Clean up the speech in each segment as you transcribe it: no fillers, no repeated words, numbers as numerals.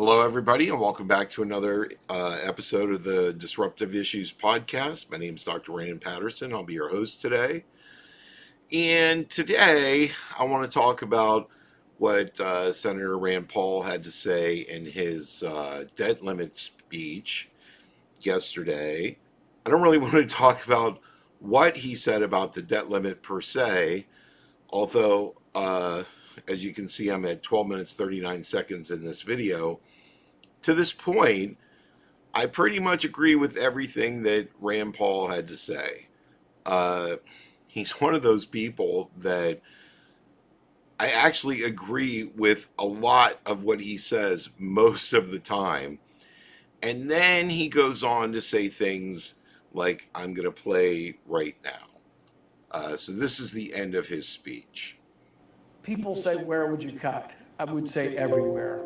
Hello, everybody, and welcome back to another episode of the Disruptive Issues podcast. My name is Dr. Rand Patterson. I'll be your host today. And today, I want to talk about what Senator Rand Paul had to say in his debt limit speech yesterday. I don't really want to talk about what he said about the debt limit per se, although, as you can see, I'm at 12 minutes 39 seconds in this video. To this point, I pretty much agree with everything that Rand Paul had to say. He's one of those people that I actually agree with a lot of what he says most of the time. And then he goes on to say things like I'm going to play right now. So this is the end of his speech. People say, where would you cut? I would say everywhere.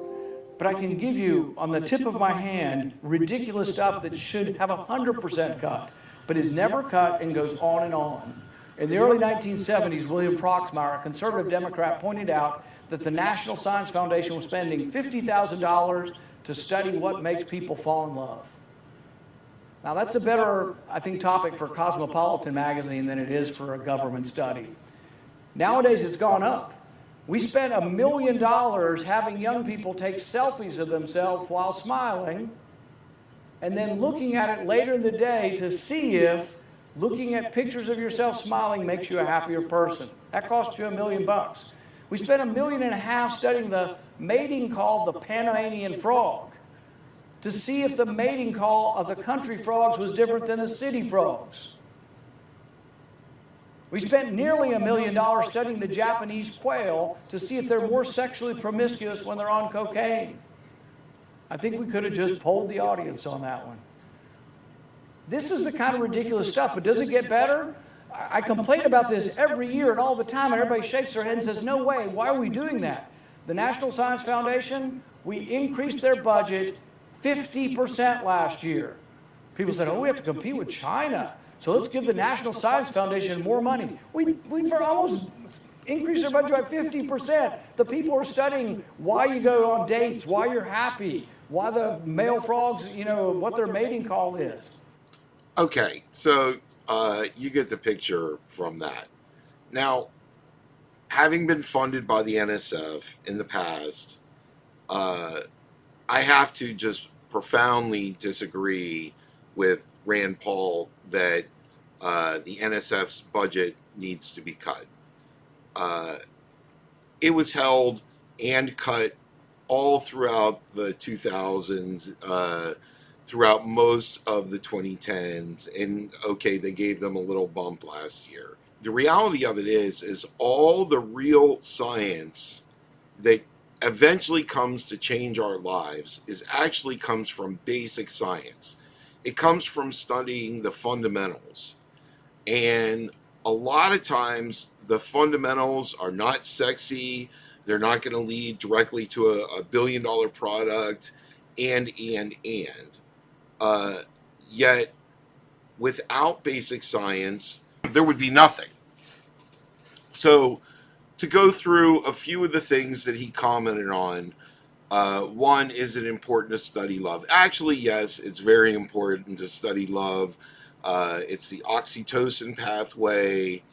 But I can give you, on the tip of my hand, ridiculous stuff that should have 100% cut, but is never cut and goes on and on. In the early 1970s, William Proxmire, a conservative Democrat, pointed out that the National Science Foundation was spending $50,000 to study what makes people fall in love. Now, that's a better, I think, topic for Cosmopolitan magazine than it is for a government study. Nowadays, it's gone up. We spent $1 million having young people take selfies of themselves while smiling and then looking at it later in the day to see if looking at pictures of yourself smiling makes you a happier person. That cost you $1 million. We spent $1.5 million studying the mating call of the Panamanian frog to see if the mating call of the country frogs was different than the city frogs. We spent nearly $1 million studying the Japanese quail to see if they're more sexually promiscuous when they're on cocaine. I think we could have just polled the audience on that one. This is the kind of ridiculous stuff, but does it get better? I complain about this every year and all the time, and everybody shakes their head and says, no way, why are we doing that? The National Science Foundation, we increased their budget 50% last year. People said, oh, we have to compete with China. So let's give the National Science Foundation more money. We've almost increased their budget by 50%. The people are studying why you go on dates, why you're happy, why the male frogs, what their mating call is. Okay, so you get the picture from that. Now, having been funded by the NSF in the past, I have to just profoundly disagree with Rand Paul that the NSF's budget needs to be cut. It was held and cut all throughout the 2000s, throughout most of the 2010s, and okay, they gave them a little bump last year. The reality of it is all the real science that eventually comes to change our lives actually comes from basic science. It comes from studying the fundamentals. And a lot of times the fundamentals are not sexy. They're not going to lead directly to a billion-dollar product and. Yet without basic science, there would be nothing. So to go through a few of the things that he commented on, one, is it important to study love? Actually, yes, it's very important to study love. It's the oxytocin pathway,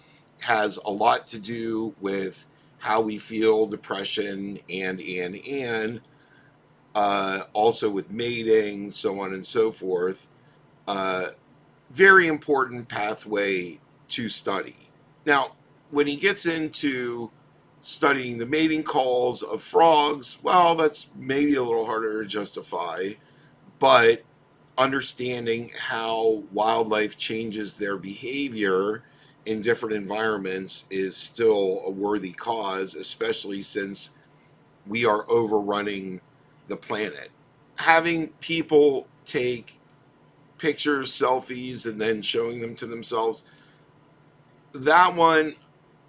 has a lot to do with how we feel, depression, and also with mating, so on and so forth. Very important pathway to study. Now, when he gets into studying the mating calls of frogs, well, that's maybe a little harder to justify, but understanding how wildlife changes their behavior in different environments is still a worthy cause, especially since we are overrunning the planet. Having people take pictures, selfies, and then showing them to themselves, that one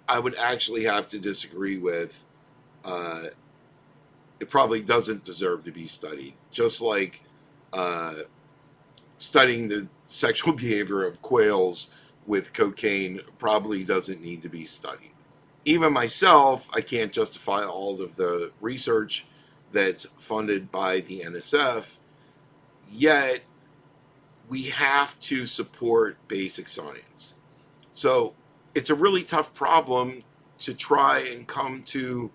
I would actually have to disagree with. It probably doesn't deserve to be studied. Just like studying the sexual behavior of quails with cocaine probably doesn't need to be studied. Even myself, I can't justify all of the research that's funded by the NSF, yet we have to support basic science. So it's a really tough problem to try and come to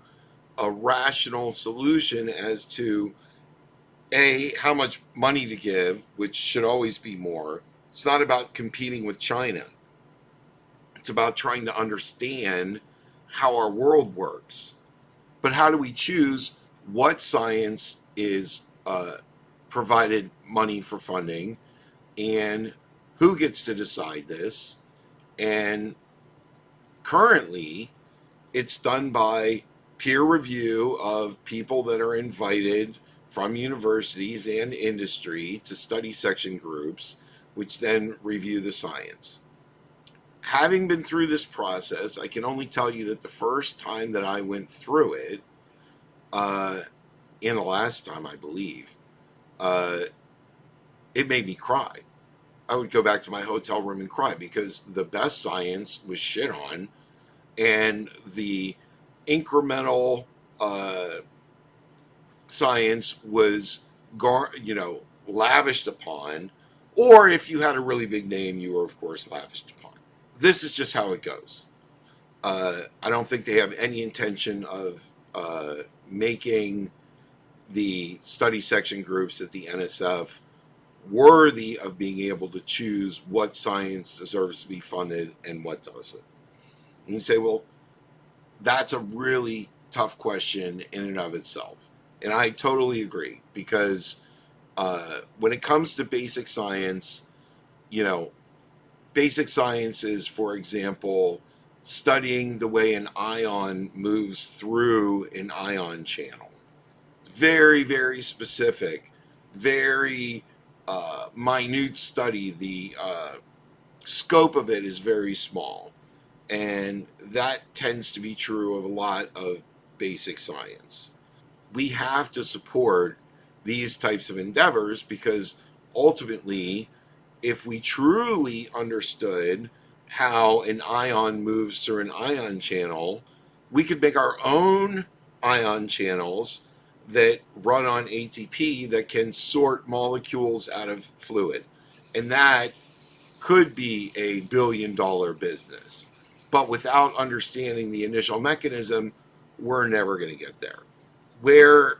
a rational solution as to A, how much money to give, which should always be more. It's not about competing with China. It's about trying to understand how our world works. But how do we choose what science is provided money for funding, and who gets to decide this? And currently, it's done by peer review of people that are invited from universities and industry to study section groups, which then review the science. Having been through this process, I can only tell you that the first time that I went through it, and the last time, I believe, it made me cry. I would go back to my hotel room and cry because the best science was shit on, and the incremental science was lavished upon, or if you had a really big name, you were of course lavished upon. This is just how it goes. I don't think they have any intention of making the study section groups at the NSF worthy of being able to choose what science deserves to be funded and what doesn't. And you say, well, that's a really tough question in and of itself. And I totally agree, because when it comes to basic science, basic science is, for example, studying the way an ion moves through an ion channel. Very, very specific, very minute study. The scope of it is very small. And that tends to be true of a lot of basic science. We have to support these types of endeavors because ultimately, if we truly understood how an ion moves through an ion channel, we could make our own ion channels that run on ATP that can sort molecules out of fluid. And that could be a billion-dollar business. But without understanding the initial mechanism, we're never going to get there. Where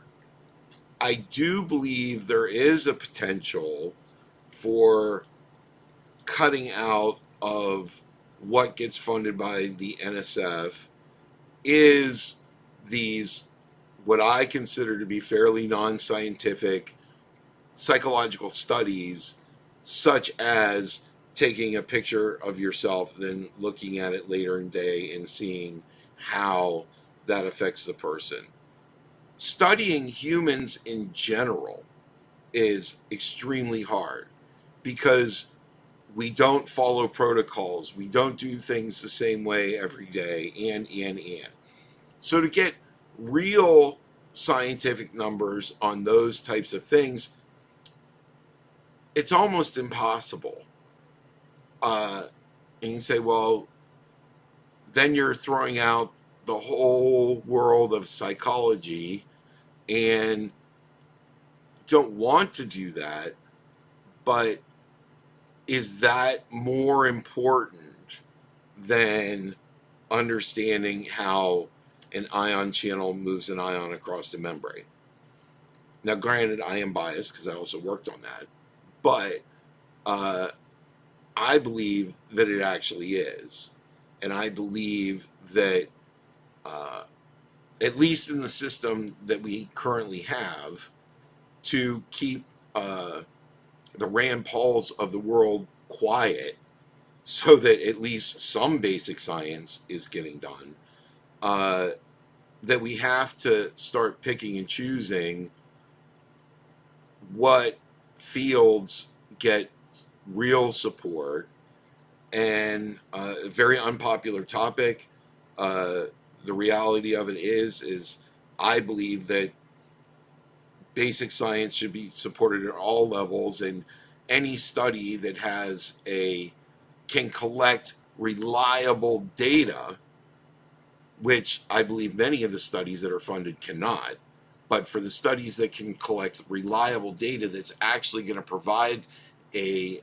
I do believe there is a potential for cutting out of what gets funded by the NSF is these, what I consider to be fairly non-scientific psychological studies, such as taking a picture of yourself, then looking at it later in the day and seeing how that affects the person. Studying humans in general is extremely hard because we don't follow protocols. We don't do things the same way every day, and. So to get real scientific numbers on those types of things, it's almost impossible. And you say, well, then you're throwing out the whole world of psychology, and don't want to do that, but is that more important than understanding how an ion channel moves an ion across the membrane? Now, granted, I am biased because I also worked on that, but I believe that it actually is. And I believe that, at least in the system that we currently have, to keep the Rand Pauls of the world quiet so that at least some basic science is getting done, that we have to start picking and choosing what fields get real support. And a very unpopular topic, the reality of it is I believe that basic science should be supported at all levels, and any study that can collect reliable data, which I believe many of the studies that are funded cannot, But for the studies that can collect reliable data that's actually going to provide a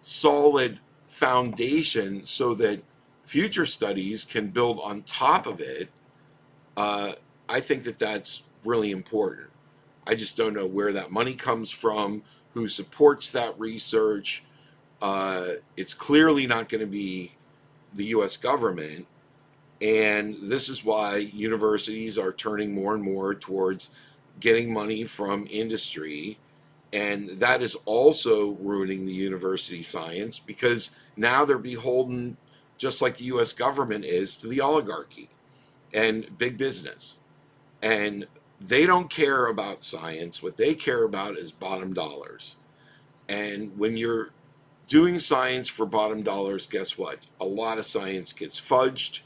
solid foundation so that future studies can build on top of it, I think that that's really important. I just don't know where that money comes from, who supports that research. It's clearly not going to be the U.S. government. And this is why universities are turning more and more towards getting money from industry. And that is also ruining the university science, because now they're beholden, just like the U.S. government is, to the oligarchy and big business. And they don't care about science. What they care about is bottom dollars. And when you're doing science for bottom dollars, guess what? A lot of science gets fudged.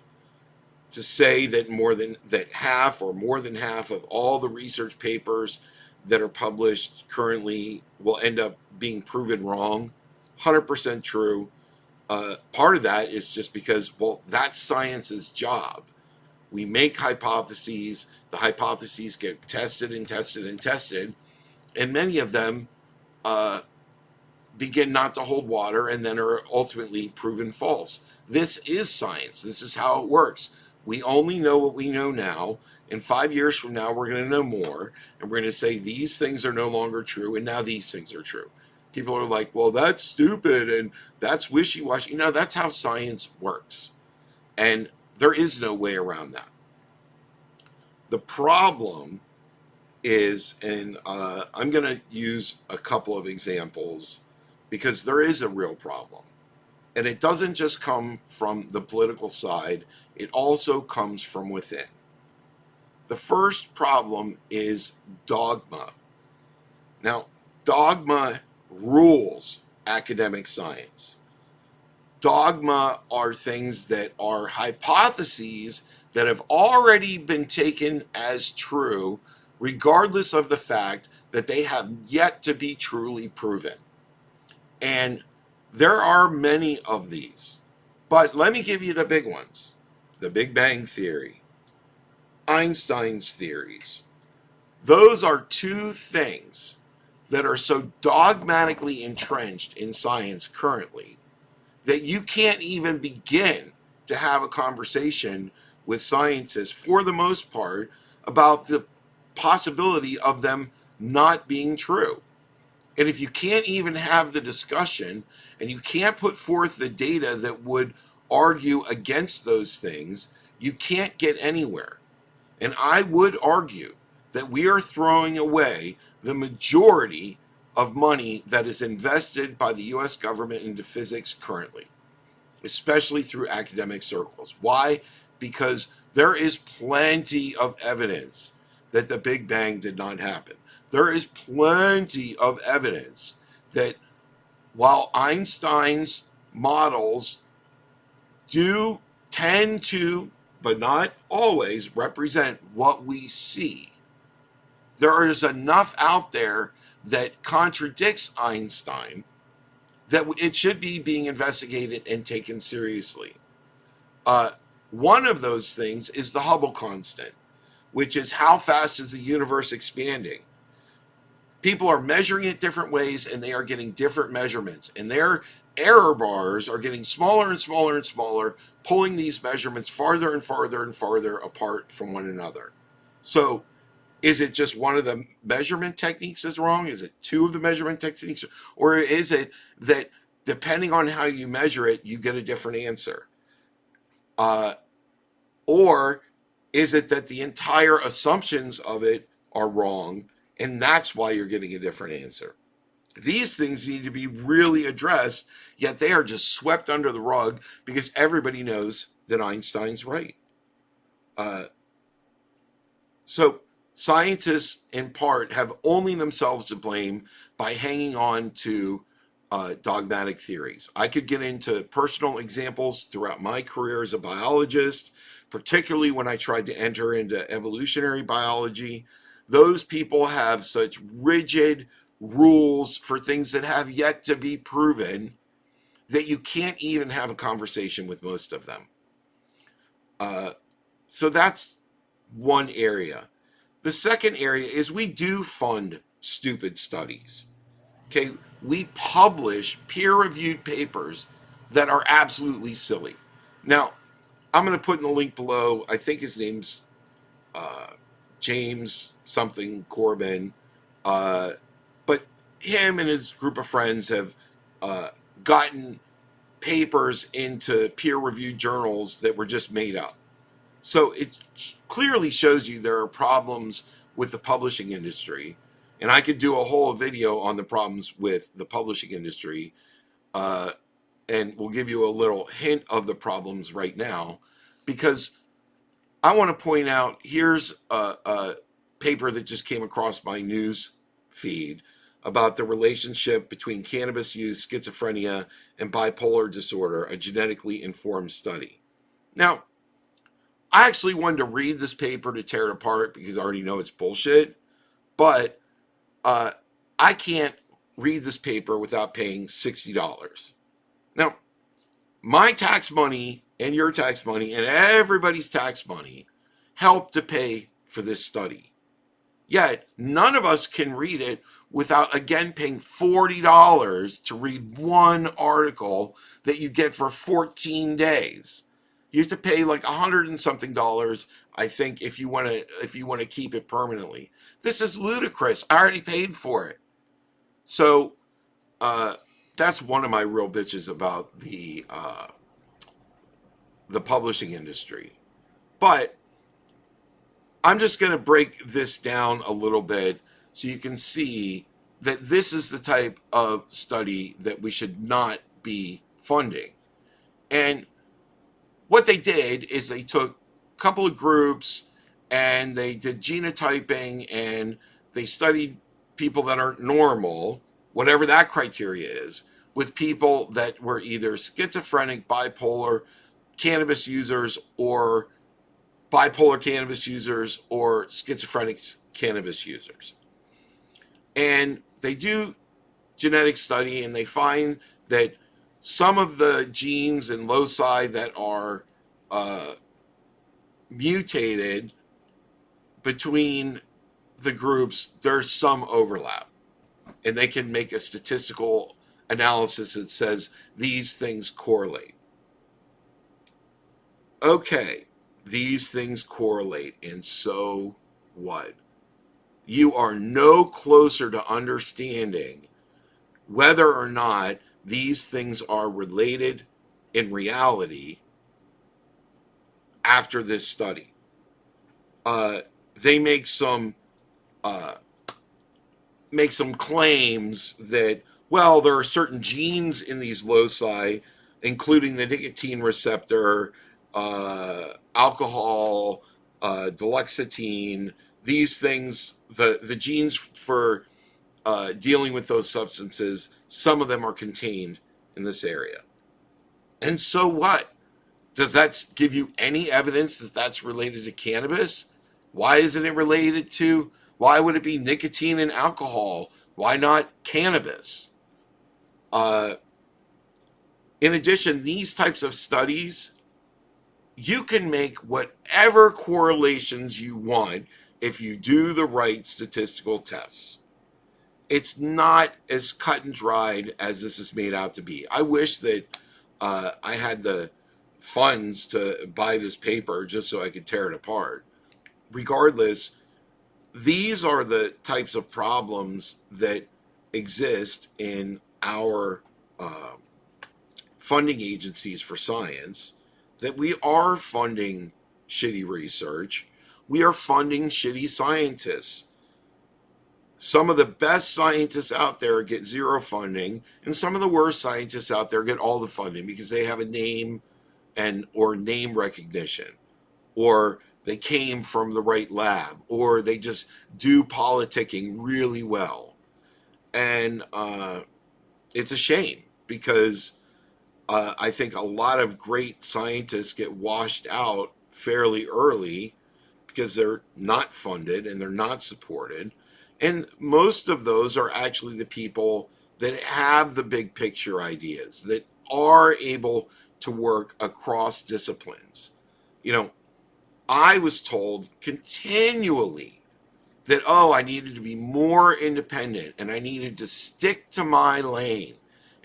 To say that half or more than half of all the research papers that are published currently will end up being proven wrong, 100% true. Part of that is just because, well, that's science's job. We make hypotheses. The hypotheses get tested and tested and tested, and many of them begin not to hold water and then are ultimately proven false. This is science. This is how it works. We only know what we know now. In 5 years from now, we're going to know more, and we're going to say these things are no longer true, and now these things are true. People are like, well, that's stupid, and that's wishy-washy. That's how science works, and there is no way around that. The problem is, and I'm going to use a couple of examples because there is a real problem. And it doesn't just come from the political side, it also comes from within. The first problem is dogma. Now, dogma rules academic science. Dogma are things that are hypotheses that have already been taken as true, regardless of the fact that they have yet to be truly proven. And there are many of these, but let me give you the big ones. The Big Bang Theory, Einstein's theories. Those are two things that are so dogmatically entrenched in science currently that you can't even begin to have a conversation with scientists, for the most part, about the possibility of them not being true. And if you can't even have the discussion and you can't put forth the data that would argue against those things, you can't get anywhere. And I would argue that we are throwing away the majority of money that is invested by the U.S. government into physics currently, especially through academic circles. Why? Because there is plenty of evidence that the Big Bang did not happen. There is plenty of evidence that while Einstein's models do tend to, but not always, represent what we see, there is enough out there that contradicts Einstein that it should be being investigated and taken seriously. One of those things is the Hubble constant, which is how fast is the universe expanding. People are measuring it different ways, and they are getting different measurements, and their error bars are getting smaller and smaller and smaller, pulling these measurements farther and farther and farther apart from one another. So is it just one of the measurement techniques is wrong? Is it two of the measurement techniques? Or is it that depending on how you measure it, you get a different answer? Or is it that the entire assumptions of it are wrong, and that's why you're getting a different answer? These things need to be really addressed, yet they are just swept under the rug because everybody knows that Einstein's right. So scientists, in part, have only themselves to blame by hanging on to dogmatic theories. I could get into personal examples throughout my career as a biologist, particularly when I tried to enter into evolutionary biology. Those people have such rigid rules for things that have yet to be proven that you can't even have a conversation with most of them. So that's one area. The second area is we do fund stupid studies. Okay, we publish peer-reviewed papers that are absolutely silly. Now, I'm going to put in the link below. I think his name's James something Corbin, but him and his group of friends have gotten papers into peer-reviewed journals that were just made up. So it clearly shows you there are problems with the publishing industry. And I could do a whole video on the problems with the publishing industry. And we'll give you a little hint of the problems right now, because I want to point out, here's a paper that just came across my news feed about the relationship between cannabis use, schizophrenia, and bipolar disorder, a genetically informed study. Now, I actually wanted to read this paper to tear it apart because I already know it's bullshit, but I can't read this paper without paying $60. Now, my tax money and your tax money and everybody's tax money help to pay for this study. Yet, none of us can read it without, again, paying $40 to read one article that you get for 14 days. You have to pay like $100 and something, I think, if you want to keep it permanently. This is ludicrous. I already paid for it. So that's one of my real bitches about the publishing industry. But I'm just going to break this down a little bit so you can see that this is the type of study that we should not be funding. And what they did is they took a couple of groups and they did genotyping and they studied people that aren't normal, whatever that criteria is, with people that were either schizophrenic, bipolar, cannabis users, or bipolar cannabis users, or schizophrenic cannabis users. And they do genetic study and they find that some of the genes and loci that are mutated between the groups, there's some overlap. And they can make a statistical analysis that says these things correlate. Okay, these things correlate, and so what? You are no closer to understanding whether or not these things are related in reality after this study. They make some claims that, well, there are certain genes in these loci, including the nicotine receptor, alcohol, duloxetine, these things, the genes for dealing with those substances, some of them are contained in this area. And so what? Does that give you any evidence that that's related to cannabis? Why isn't it related to, why would it be nicotine and alcohol? Why not cannabis? In addition, these types of studies, you can make whatever correlations you want if you do the right statistical tests. It's not as cut and dried as this is made out to be. I wish that I had the funds to buy this paper just so I could tear it apart. Regardless, these are the types of problems that exist in our funding agencies for science, that we are funding shitty research. We are funding shitty scientists. Some of the best scientists out there get zero funding, and some of the worst scientists out there get all the funding because they have a name or name recognition, or they came from the right lab, or they just do politicking really well. And it's a shame because I think a lot of great scientists get washed out fairly early because they're not funded and they're not supported. And most of those are actually the people that have the big picture ideas, that are able to work across disciplines. You know, I was told continually that, oh, I needed to be more independent and I needed to stick to my lane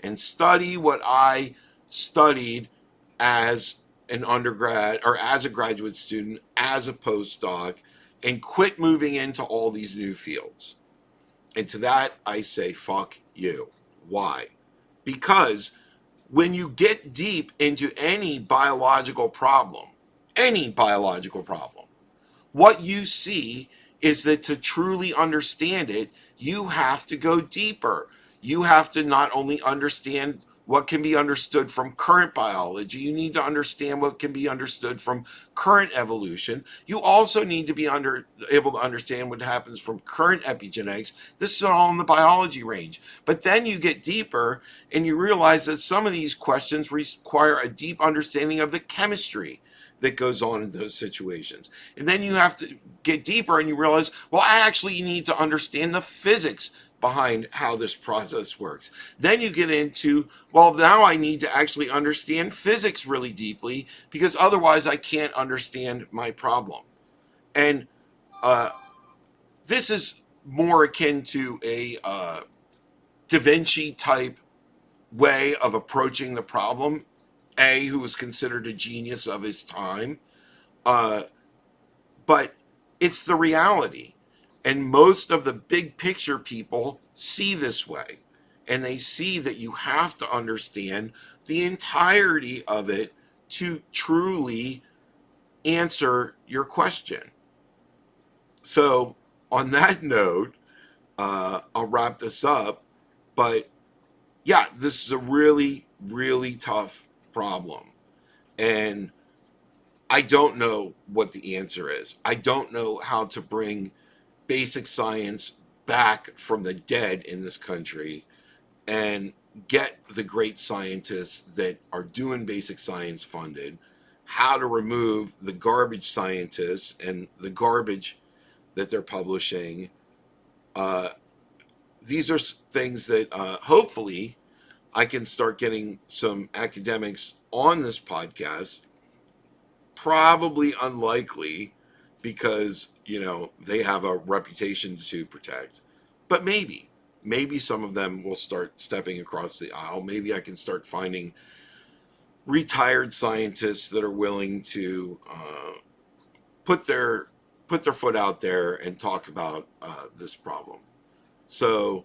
and study what I studied as an undergrad or as a graduate student, as a postdoc, and quit moving into all these new fields. And to that, I say, fuck you. Why? Because when you get deep into any biological problem, what you see is that to truly understand it, you have to go deeper. You have to not only understand what can be understood from current biology, you need to understand what can be understood from current evolution. You also need to be able to understand what happens from current epigenetics. This is all in the biology range. But then you get deeper and you realize that some of these questions require a deep understanding of the chemistry that goes on in those situations. And then you have to get deeper and you realize, well, I actually need to understand the physics behind how this process works. Then you get into, well, now I need to actually understand physics really deeply because otherwise I can't understand my problem. And this is more akin to a Da Vinci type way of approaching the problem. Who was considered a genius of his time. But it's the reality. And most of the big picture people see this way. And they see that you have to understand the entirety of it to truly answer your question. So, on that note, I'll wrap this up. But yeah, this is a really, really tough problem. And I don't know what the answer is. I don't know how to bring basic science back from the dead in this country and get the great scientists that are doing basic science funded, how to remove the garbage scientists and the garbage that they're publishing. These are things that hopefully I can start getting some academics on this podcast. Probably unlikely because, they have a reputation to protect. But maybe some of them will start stepping across the aisle. Maybe I can start finding retired scientists that are willing to put their foot out there and talk about this problem. So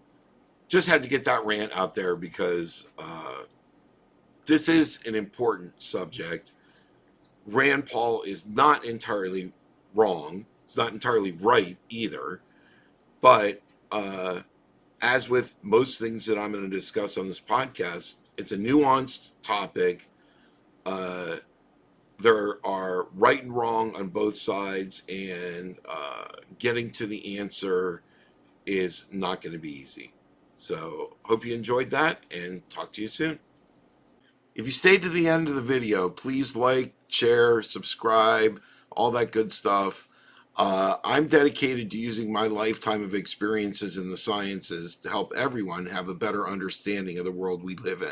just had to get that rant out there because this is an important subject. Rand Paul is not entirely wrong. It's not entirely right either. But as with most things that I'm going to discuss on this podcast, it's a nuanced topic. There are right and wrong on both sides, and getting to the answer is not going to be easy. So hope you enjoyed that, and talk to you soon. If you stayed to the end of the video, please like, share, subscribe, all that good stuff. I'm dedicated to using my lifetime of experiences in the sciences to help everyone have a better understanding of the world we live in.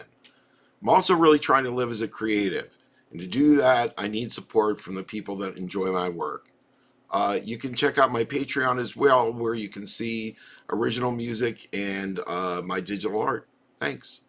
I'm also really trying to live as a creative. And to do that, I need support from the people that enjoy my work. You can check out my Patreon as well, where you can see original music and my digital art. Thanks.